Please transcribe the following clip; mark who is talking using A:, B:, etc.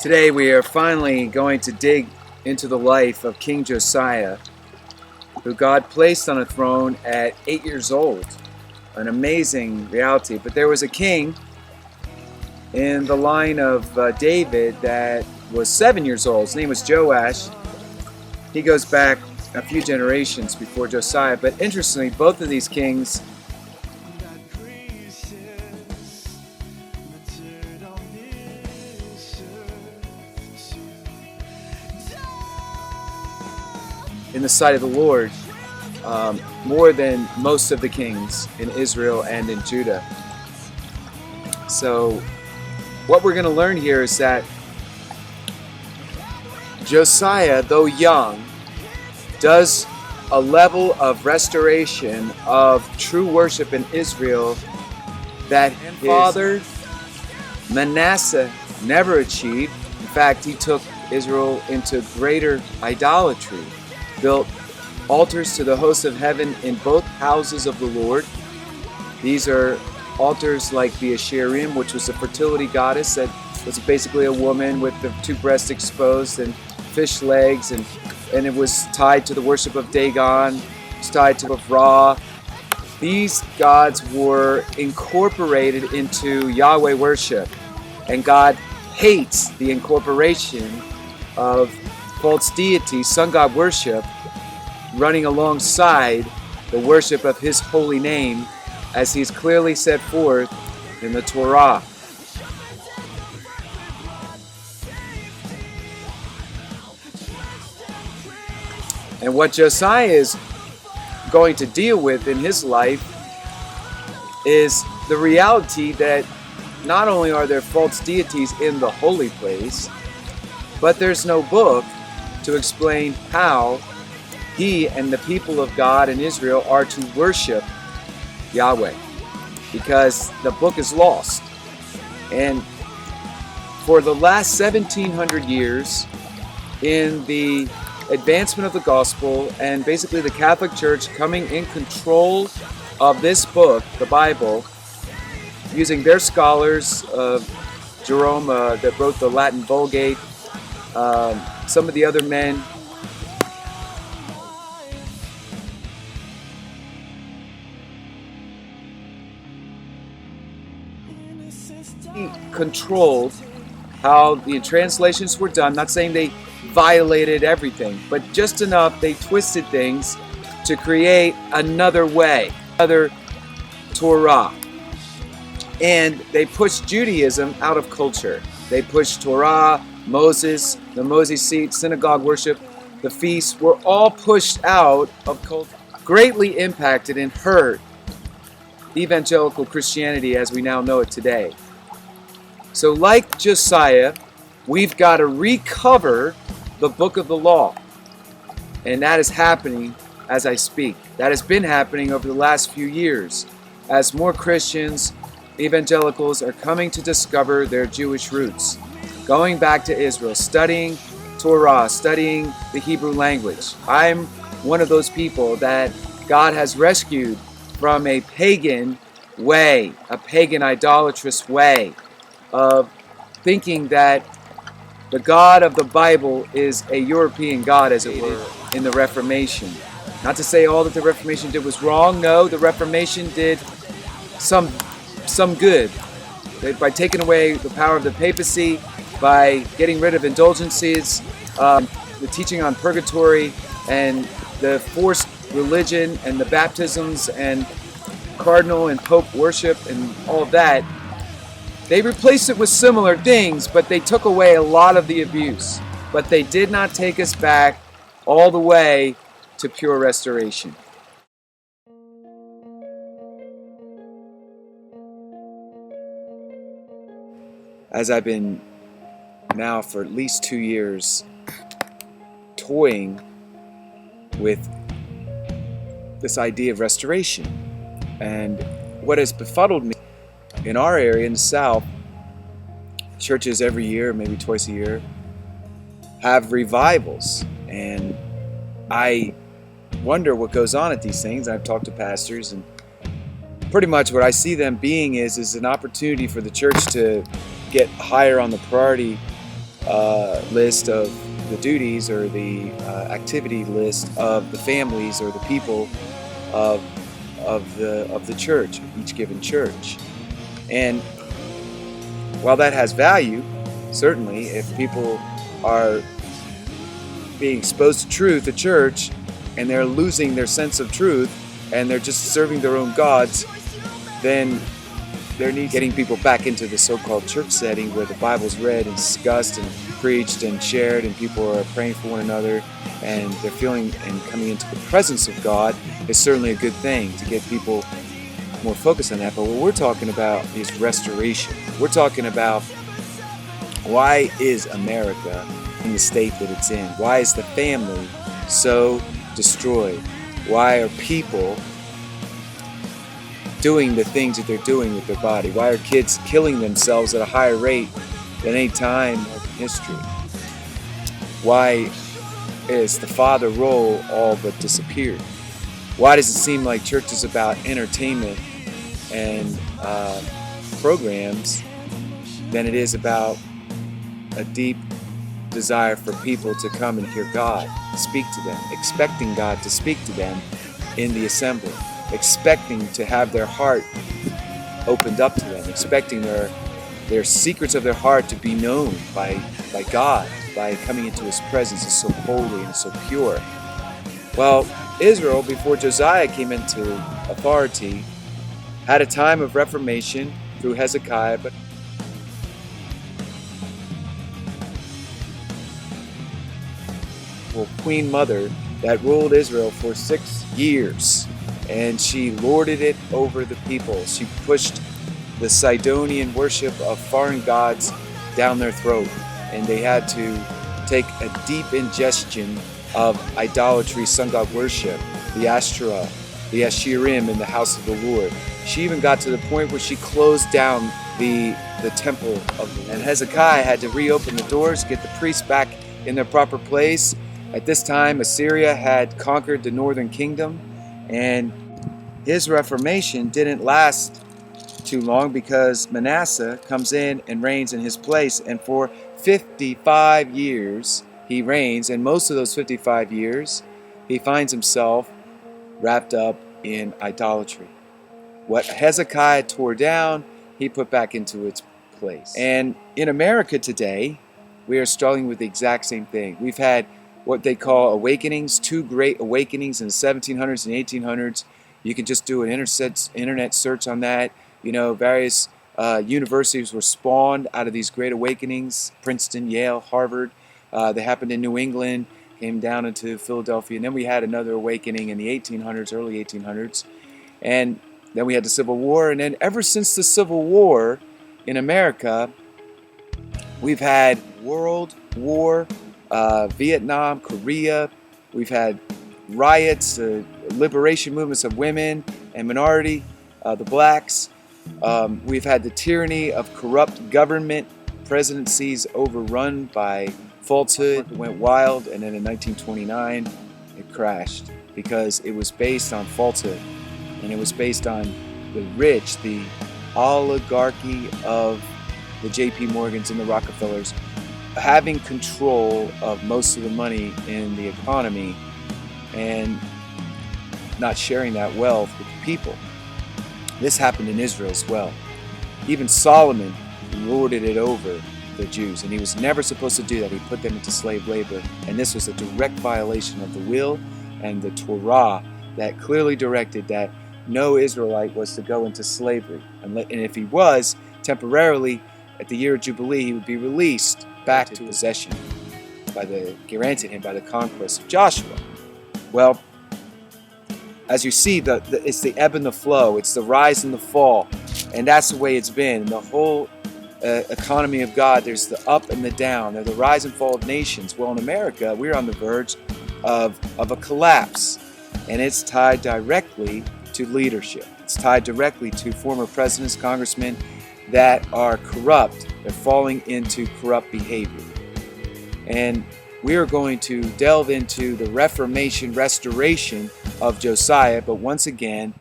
A: Today we are finally going to dig into the life of King Josiah, who God placed on a throne at 8 years old. An amazing reality. But there was a king in the line of David that was 7 years old. His name was Joash. He goes back a few generations before Josiah. But interestingly, both of these kings in the sight of the Lord more than most of the kings in Israel and in Judah. So what we're going to learn here is that Josiah, though young, does a level of restoration of true worship in Israel that his father Manasseh never achieved. In fact, he took Israel into greater idolatry, built altars to the hosts of heaven in both houses of the Lord. These are altars like the Asherim, which was a fertility goddess that was basically a woman with the two breasts exposed and fish legs, and it was tied to the worship of Dagon. It was tied to Ra. These gods were incorporated into Yahweh worship, and God hates the incorporation of false deities, sun god worship, running alongside the worship of His holy name, as He's clearly set forth in the Torah. And what Josiah is going to deal with in his life is the reality that not only are there false deities in the holy place, but there's no book to explain how he and the people of God in Israel are to worship Yahweh, because the book is lost. And for the last 1700 years, in the advancement of the gospel and basically the Catholic Church coming in control of this book, the Bible, using their scholars, Jerome that wrote the Latin Vulgate, some of the other men, controlled how the translations were done. Not saying they violated everything, but just enough they twisted things to create another way, another Torah. And they pushed Judaism out of culture. They pushed Torah, Moses, the Moses seat, synagogue worship, the feasts were all pushed out of culture. Greatly impacted and hurt evangelical Christianity as we now know it today. So like Josiah, we've got to recover the book of the law. And that is happening as I speak. That has been happening over the last few years as more Christians, evangelicals, are coming to discover their Jewish roots, going back to Israel, studying Torah, studying the Hebrew language. I'm one of those people that God has rescued from a pagan way, a pagan idolatrous way of thinking that the God of the Bible is a European God, as it were, in the Reformation. Not to say all that the Reformation did was wrong. No, the Reformation did some good. By taking away the power of the papacy, by getting rid of indulgences, the teaching on purgatory, and the forced religion, and the baptisms, and cardinal and pope worship, and all of that, they replaced it with similar things, but they took away a lot of the abuse. But they did not take us back all the way to pure restoration. As I've been now for at least 2 years toying with this idea of restoration, and what has befuddled me in our area in the South, churches every year, maybe twice a year, have revivals. And I wonder what goes on at these things. I've talked to pastors, and pretty much what I see them being is an opportunity for the church to get higher on the priority list of the duties or the activity list of the families or the people of the church, each given church. And while that has value, certainly if people are being exposed to truth at church and they're losing their sense of truth and they're just serving their own gods, then they're getting people back into the so-called church setting where the Bible's read and discussed and preached and shared and people are praying for one another and they're feeling and coming into the presence of God is certainly a good thing to get people more focused on that. But what we're talking about is restoration. We're talking about why is America in the state that it's in? Why is the family so destroyed? Why are people doing the things that they're doing with their body? Why are kids killing themselves at a higher rate than any time in history? Why is the father role all but disappeared? Why does it seem like church is about entertainment and programs than it is about a deep desire for people to come and hear God speak to them, expecting God to speak to them in the assembly, expecting to have their heart opened up to them, expecting their secrets of their heart to be known by God, by coming into His presence. It's so holy and so pure. Well, Israel, before Josiah came into authority, had a time of reformation through Hezekiah, but Queen Mother that ruled Israel for 6 years, and she lorded it over the people. She pushed the Sidonian worship of foreign gods down their throat, and they had to take a deep ingestion of idolatry, sun god worship, the Ashtoreth, the Asherim in the house of the Lord. She even got to the point where she closed down the temple and Hezekiah had to reopen the doors, get the priests back in their proper place. At this time, Assyria had conquered the northern kingdom, and his reformation didn't last too long because Manasseh comes in and reigns in his place, and for 55 years he reigns, and most of those 55 years he finds himself wrapped up in idolatry. What Hezekiah tore down, he put back into its place. And in America today, we are struggling with the exact same thing. We've had what they call awakenings, two great awakenings in the 1700s and 1800s. You can just do an internet search on that. You know, various universities were spawned out of these great awakenings. Princeton, Yale, Harvard. They happened in New England, came down into Philadelphia. And then we had another awakening in the 1800s, early 1800s. And then we had the Civil War. And then ever since the Civil War in America, we've had World War, Vietnam, Korea. We've had riots, liberation movements of women and minority, the blacks. We've had the tyranny of corrupt government, presidencies overrun by falsehood. It went wild, and then in 1929 it crashed because it was based on falsehood, and it was based on the rich, the oligarchy of the J.P. Morgans and the Rockefellers having control of most of the money in the economy and not sharing that wealth with the people. This happened in Israel as well. Even Solomon lorded it over the Jews, and he was never supposed to do that. He put them into slave labor, and this was a direct violation of the will and the Torah that clearly directed that no Israelite was to go into slavery. And if he was, temporarily, at the year of Jubilee, he would be released back to possession granted him by the conquest of Joshua. Well, as you see, it's the ebb and the flow, it's the rise and the fall, and that's the way it's been. The whole economy of God, there's the up and the down, there's the rise and fall of nations. Well, in America, we're on the verge of a collapse, and it's tied directly to leadership. It's tied directly to former presidents, congressmen that are corrupt. They're falling into corrupt behavior. And we are going to delve into the Reformation, restoration of Josiah, but once again,